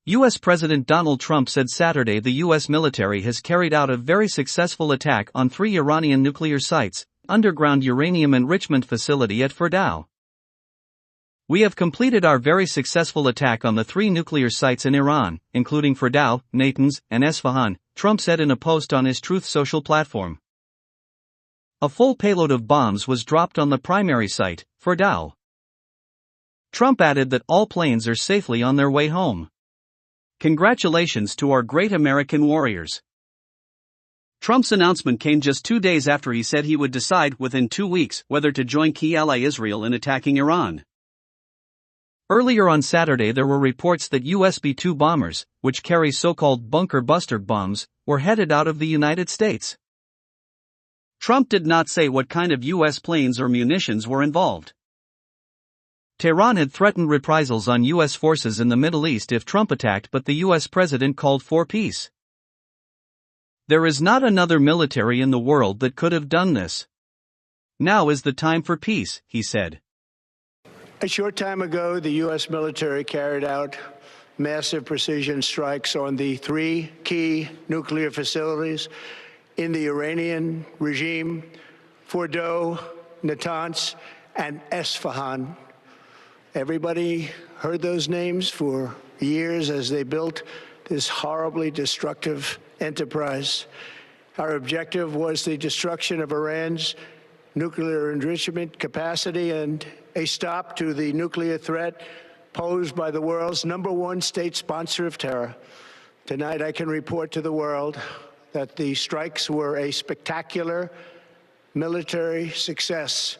U.S. President Donald Trump said Saturday the U.S. military has carried out a very successful attack on 3 Iranian nuclear sites, underground uranium enrichment facility at Fordow. We have completed our very successful attack on the 3 nuclear sites in Iran, including Fordow, Natanz, and Esfahan, Trump said in a post on his Truth Social platform. A full payload of bombs was dropped on the primary site, Fordow. Trump added that all planes are safely on their way home. Congratulations to our great American warriors. Trump's announcement came just 2 days after he said he would decide within 2 weeks whether to join key ally Israel in attacking Iran. Earlier on Saturday there were reports that US B-2 bombers, which carry so-called bunker buster bombs, were headed out of the United States. Trump did not say what kind of US planes or munitions were involved. Tehran had threatened reprisals on US forces in the Middle East if Trump attacked, but the US president called for peace. There is not another military in the world that could have done this. Now is the time for peace, he said. A short time ago, the U.S. military carried out massive precision strikes on the 3 key nuclear facilities in the Iranian regime, Fordow, Natanz, and Esfahan. Everybody heard those names for years as they built this horribly destructive enterprise. Our objective was the destruction of Iran's nuclear enrichment capacity and a stop to the nuclear threat posed by the world's #1 state sponsor of terror. Tonight, I can report to the world that the strikes were a spectacular military success.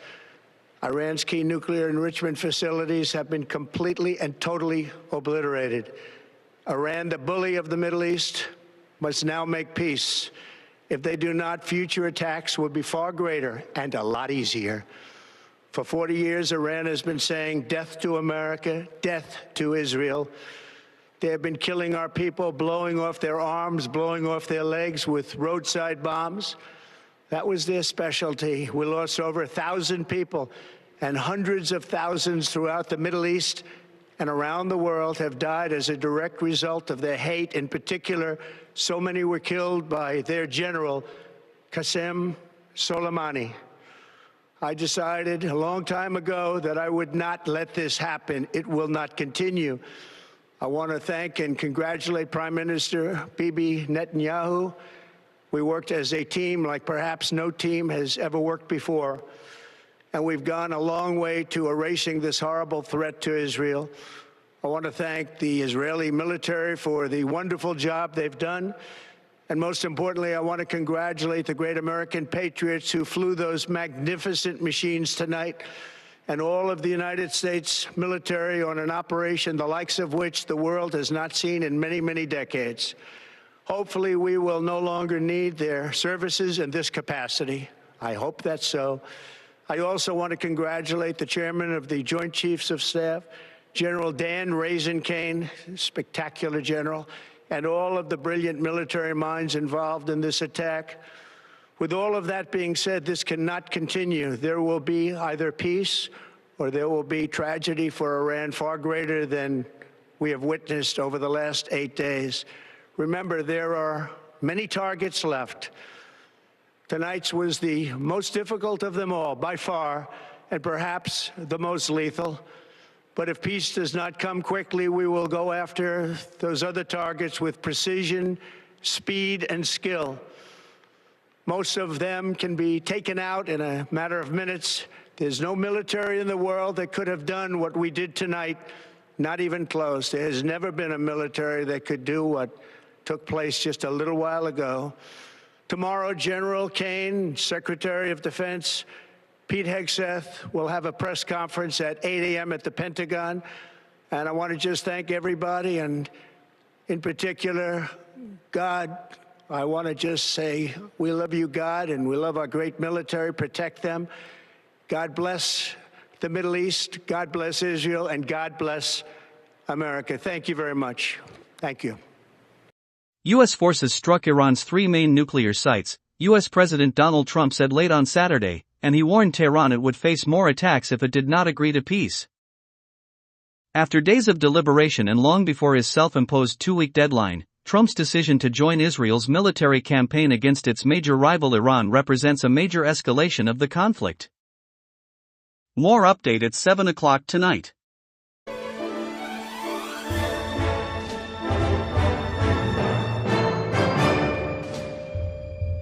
Iran's key nuclear enrichment facilities have been completely and totally obliterated. Iran, the bully of the Middle East, must now make peace. If they do not, future attacks will be far greater and a lot easier. For 40 years, Iran has been saying death to America, death to Israel. They have been killing our people, blowing off their arms, blowing off their legs with roadside bombs. That was their specialty. We lost over 1,000 people, and hundreds of thousands throughout the Middle East and around the world have died as a direct result of their hate. In particular, so many were killed by their general, Qasem Soleimani. I decided a long time ago that I would not let this happen. It will not continue. I want to thank and congratulate Prime Minister Bibi Netanyahu. We worked as a team like perhaps no team has ever worked before. And we've gone a long way to erasing this horrible threat to Israel. I want to thank the Israeli military for the wonderful job they've done. And most importantly, I want to congratulate the great American patriots who flew those magnificent machines tonight, and all of the United States military on an operation the likes of which the world has not seen in many, many decades. Hopefully, we will no longer need their services in this capacity. I hope that's so. I also want to congratulate the chairman of the Joint Chiefs of Staff, General Dan Raisin-Kane, spectacular general, and all of the brilliant military minds involved in this attack. With all of that being said, this cannot continue. There will be either peace or there will be tragedy for Iran far greater than we have witnessed over the last 8 days. Remember, there are many targets left. Tonight's was the most difficult of them all, by far, and perhaps the most lethal. But if peace does not come quickly, we will go after those other targets with precision, speed, and skill. Most of them can be taken out in a matter of minutes. There's no military in the world that could have done what we did tonight, not even close. There has never been a military that could do what took place just a little while ago. Tomorrow, General Kane, Secretary of Defense, Pete Hegseth will have a press conference at 8 a.m. at the Pentagon. And I want to just thank everybody, and in particular, God. I want to just say we love you, God, and we love our great military. Protect them. God bless the Middle East. God bless Israel. And God bless America. Thank you very much. Thank you. U.S. forces struck Iran's 3 main nuclear sites, U.S. President Donald Trump said late on Saturday, and he warned Tehran it would face more attacks if it did not agree to peace. After days of deliberation and long before his self-imposed 2-week deadline, Trump's decision to join Israel's military campaign against its major rival Iran represents a major escalation of the conflict. More update at 7 o'clock tonight.